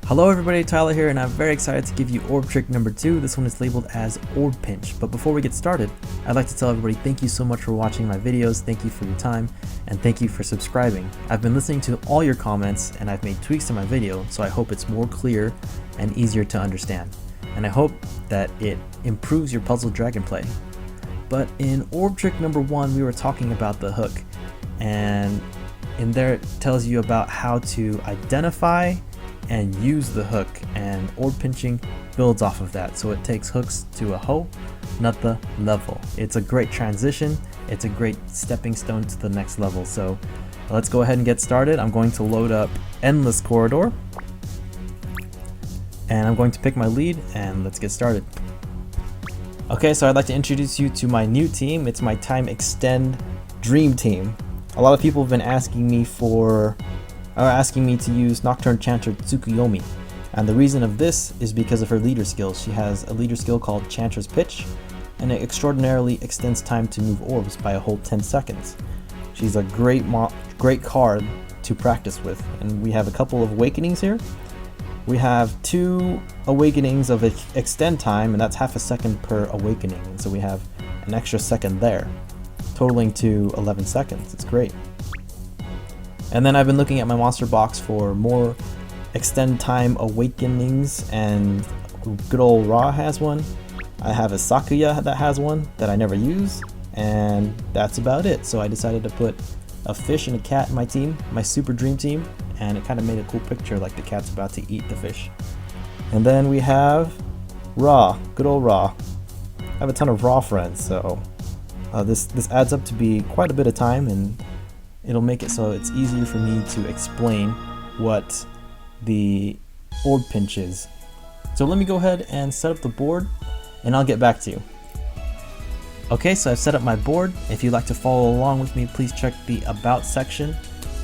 Hello everybody, Tyler here, and I'm very excited to give you orb trick number 2. This one is labeled as Orb Pinch. But before we get started, I'd like to tell everybody thank you so much for watching my videos, thank you for your time, and thank you for subscribing. I've been listening to all your comments, and I've made tweaks to my video, so I hope it's more clear and easier to understand. And I hope that it improves your puzzle dragon play. But in orb trick number 1, we were talking about the hook, and in there it tells you about how to identify and use the hook, and orb pinching builds off of that. So it takes hooks to a whole nother level. It's a great transition, it's a great stepping stone to the next level. So let's go ahead and get started. I'm going to load up Endless Corridor, and I'm going to pick my lead, and let's get started. Okay, so I'd like to introduce you to my new team. It's my Time Extend Dream Team. A lot of people have been asking me to use Nocturne Chanter Tsukuyomi, and the reason of this is because of her leader skill. She has a leader skill called Chanter's Pitch, and it extraordinarily extends time to move orbs by a whole 10 seconds. She's a great card to practice with, and we have a couple of awakenings here. We have 2 awakenings of extend time, and that's half a second per awakening, and so we have an extra second there, totaling to 11 seconds. It's great. And then I've been looking at my monster box for more extend time awakenings, and good old Ra has one. I have a Sakuya that has one that I never use, and that's about it. So I decided to put a fish and a cat in my team, my super dream team, and it kind of made a cool picture like the cat's about to eat the fish. And then we have Ra, good old Ra. I have a ton of Ra friends, so this adds up to be quite a bit of time, and it'll make it so it's easier for me to explain what the orb pinch is. So let me go ahead and set up the board, and I'll get back to you. Okay, so I've set up my board. If you'd like to follow along with me, please check the About section.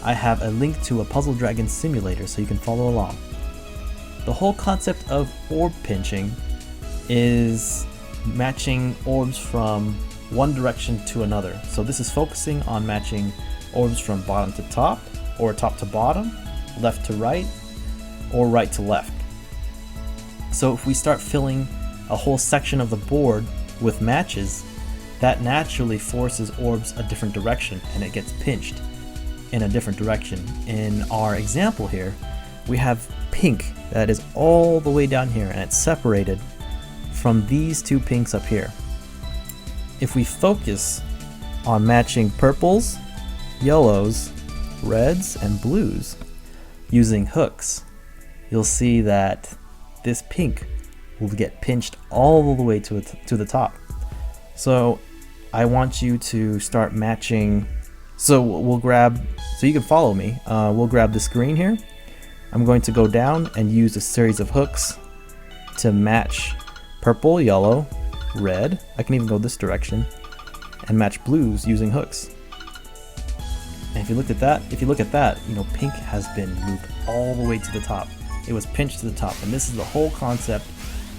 I have a link to a Puzzle Dragon simulator so you can follow along. The whole concept of orb pinching is matching orbs from one direction to another. So this is focusing on matching orbs from bottom to top, or top to bottom, left to right, or right to left. So if we start filling a whole section of the board with matches, that naturally forces orbs a different direction, and it gets pinched in a different direction. In our example here, we have pink that is all the way down here, and it's separated from these 2 pinks up here. If we focus on matching purples, yellows, reds, and blues using hooks, you'll see that this pink will get pinched all the way to the top. So I want you to start matching. So you can follow me. We'll grab this green here. I'm going to go down and use a series of hooks to match purple, yellow, red. I can even go this direction and match blues using hooks. And if you look at that, you know, pink has been moved all the way to the top. It was pinched to the top, and this is the whole concept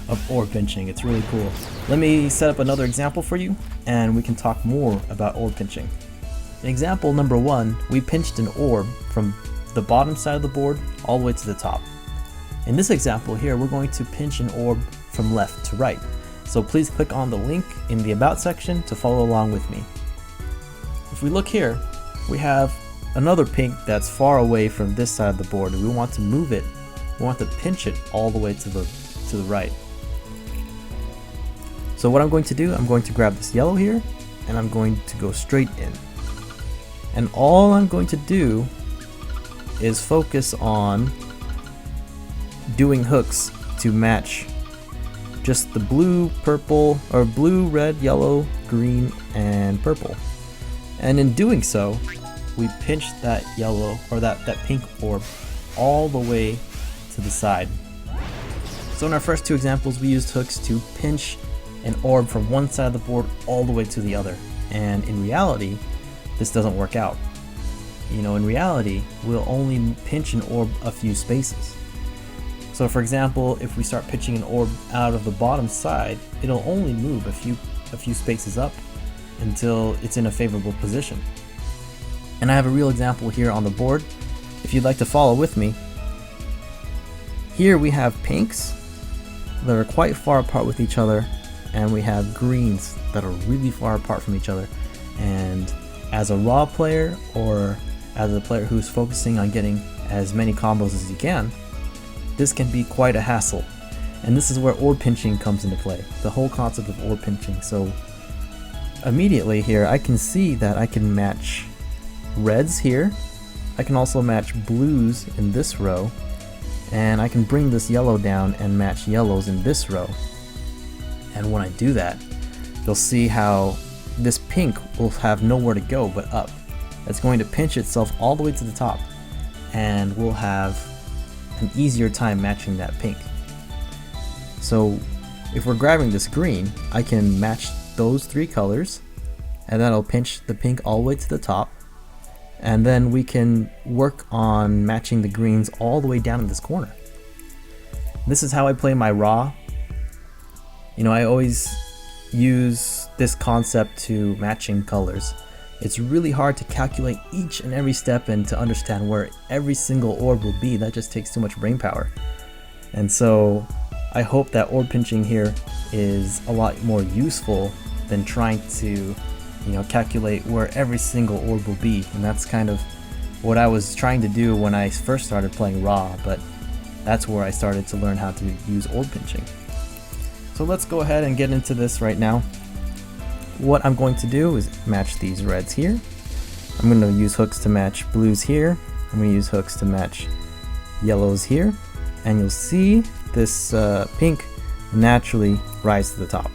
of orb pinching. It's really cool. Let me set up another example for you, and we can talk more about orb pinching. In example number 1, we pinched an orb from the bottom side of the board all the way to the top. In this example here, we're going to pinch an orb from left to right. So please click on the link in the About section to follow along with me. If we look here, we have another pink that's far away from this side of the board, and we want to move it. We want to pinch it all the way to the right. So what I'm going to do, I'm going to grab this yellow here, and I'm going to go straight in. And all I'm going to do is focus on doing hooks to match just the blue, purple, or blue, red, yellow, green, and purple. And in doing so, we pinched that yellow, or that pink orb all the way to the side. So in our first 2 examples, we used hooks to pinch an orb from one side of the board all the way to the other. And in reality, this doesn't work out. You know, in reality, we'll only pinch an orb a few spaces. So for example, if we start pitching an orb out of the bottom side, it'll only move a few spaces up until it's in a favorable position. And I have a real example here on the board. If you'd like to follow with me, Here we have pinks that are quite far apart with each other, and we have greens that are really far apart from each other. And as a raw player, or as a player who's focusing on getting as many combos as you can, this can be quite a hassle. And this is where orb pinching comes into play, the whole concept of orb pinching. So immediately here I can see that I can match reds here, I can also match blues in this row, and I can bring this yellow down and match yellows in this row. And when I do that, you'll see how this pink will have nowhere to go but up. It's going to pinch itself all the way to the top, and we'll have an easier time matching that pink. So if we're grabbing this green, I can match those three colors, and that'll pinch the pink all the way to the top, and then we can work on matching the greens all the way down in this corner. This is how I play my raw. You know, I always use this concept to matching colors. It's really hard to calculate each and every step and to understand where every single orb will be. That just takes too much brain power. And so I hope that orb pinching here is a lot more useful than trying to, calculate where every single orb will be. And that's kind of what I was trying to do when I first started playing raw, but that's where I started to learn how to use orb pinching. So let's go ahead and get into this right now. What I'm going to do is match these reds here. I'm going to use hooks to match blues here. I'm going to use hooks to match yellows here. And you'll see this pink naturally rise to the top.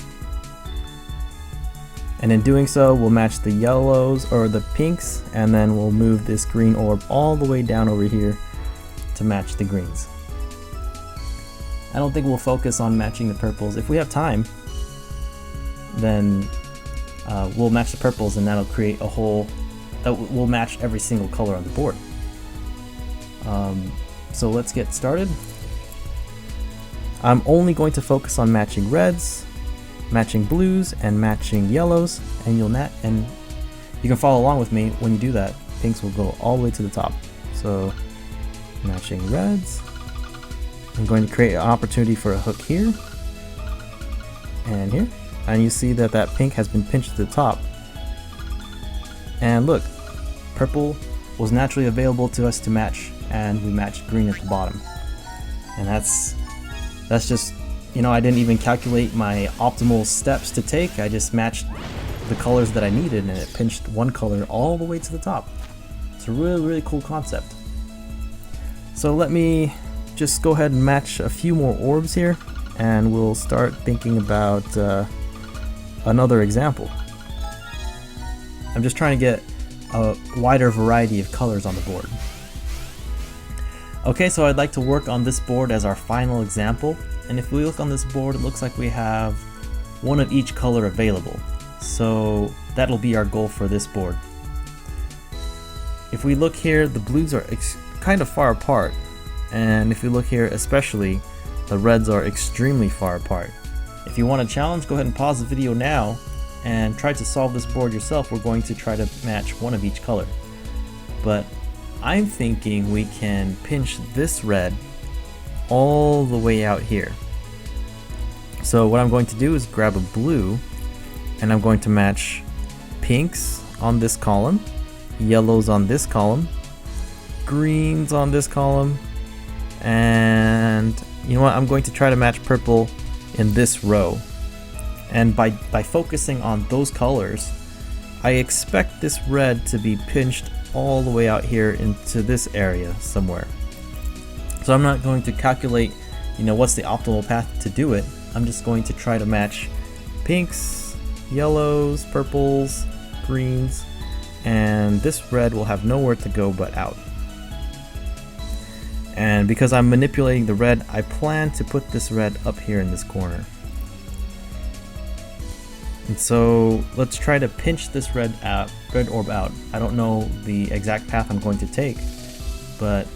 And in doing so, we'll match the yellows or the pinks, and then we'll move this green orb all the way down over here to match the greens. I don't think we'll focus on matching the purples. If we have time, then we'll match the purples, and that'll create a whole, that will match every single color on the board. So let's get started. I'm only going to focus on matching reds, matching blues, and matching yellows, and you can follow along with me. When you do that, pinks will go all the way to the top. So matching reds, I'm going to create an opportunity for a hook here and here, and you see that that pink has been pinched to the top. And look, purple was naturally available to us to match, and we matched green at the bottom. And that's just, I didn't even calculate my optimal steps to take. I just matched the colors that I needed, and it pinched one color all the way to the top. It's a really, really cool concept. So let me just go ahead and match a few more orbs here, and we'll start thinking about another example. I'm just trying to get a wider variety of colors on the board. Okay, so I'd like to work on this board as our final example, and if we look on this board, it looks like we have one of each color available. So that'll be our goal for this board. If we look here, the blues are kind of far apart, and if you look here especially, the reds are extremely far apart. If you want a challenge, go ahead and pause the video now and try to solve this board yourself. We're going to try to match one of each color. But I'm thinking we can pinch this red all the way out here. So what I'm going to do is grab a blue, and I'm going to match pinks on this column, yellows on this column, greens on this column, and you know what, I'm going to try to match purple in this row. And by focusing on those colors, I expect this red to be pinched all the way out here into this area somewhere. So I'm not going to calculate, what's the optimal path to do it. I'm just going to try to match pinks, yellows, purples, greens, and this red will have nowhere to go but out. And because I'm manipulating the red, I plan to put this red up here in this corner. And so let's try to pinch this red orb out. I don't know the exact path I'm going to take, but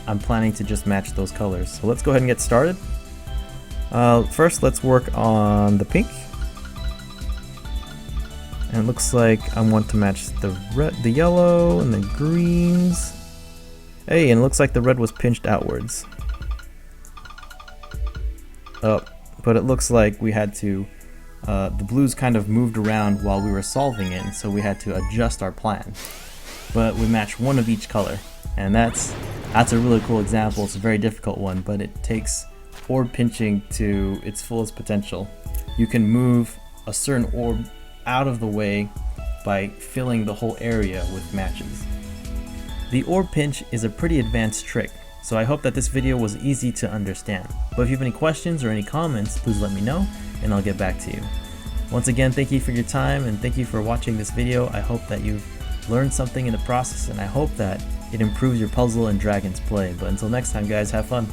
I'm planning to just match those colors. So let's go ahead and get started. First, let's work on the pink. And it looks like I want to match the red, the yellow, and the greens. Hey, and it looks like the red was pinched outwards. But it looks like we had to, the blues kind of moved around while we were solving it, so we had to adjust our plan. But we matched one of each color, and that's a really cool example. It's a very difficult one, but it takes orb pinching to its fullest potential. You can move a certain orb out of the way by filling the whole area with matches. The orb pinch is a pretty advanced trick, so I hope that this video was easy to understand. But if you have any questions or any comments, please let me know and I'll get back to you. Once again, thank you for your time and thank you for watching this video. I hope that you've learned something in the process, and I hope that it improves your puzzle and dragons play. But until next time guys, have fun.